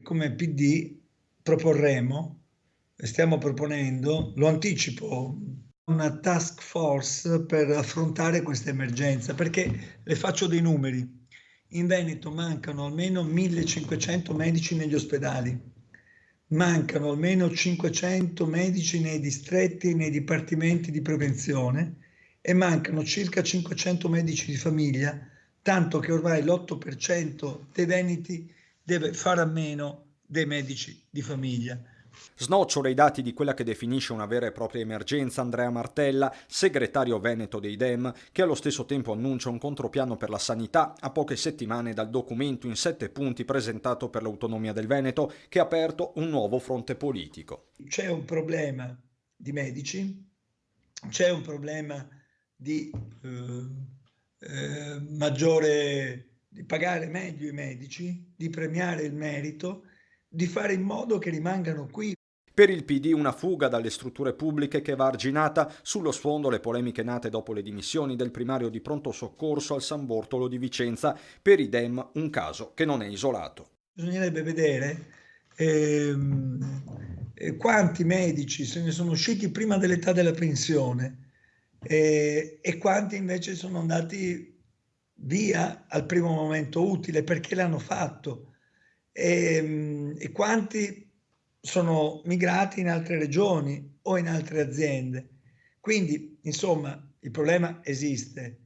Come PD proporremo, stiamo proponendo, lo anticipo, una task force per affrontare questa emergenza, perché le faccio dei numeri. In Veneto mancano almeno 1500 medici negli ospedali, mancano almeno 500 medici nei distretti, nei dipartimenti di prevenzione e mancano circa 500 medici di famiglia, tanto che ormai l'8% dei veneti deve fare a meno dei medici di famiglia. Snocciola i dati di quella che definisce una vera e propria emergenza Andrea Martella, segretario veneto dei Dem, che allo stesso tempo annuncia un contropiano per la sanità a poche settimane dal documento in 7 punti presentato per l'autonomia del Veneto, che ha aperto un nuovo fronte politico. C'è un problema di medici, c'è un problema di di pagare meglio i medici, di premiare il merito, di fare in modo che rimangano qui. Per il PD una fuga dalle strutture pubbliche che va arginata, sullo sfondo le polemiche nate dopo le dimissioni del primario di pronto soccorso al San Bortolo di Vicenza, per i Dem un caso che non è isolato. Bisognerebbe vedere quanti medici se ne sono usciti prima dell'età della pensione e quanti invece sono andati via al primo momento utile perché l'hanno fatto e quanti sono migrati in altre regioni o in altre aziende. Quindi, insomma, il problema esiste.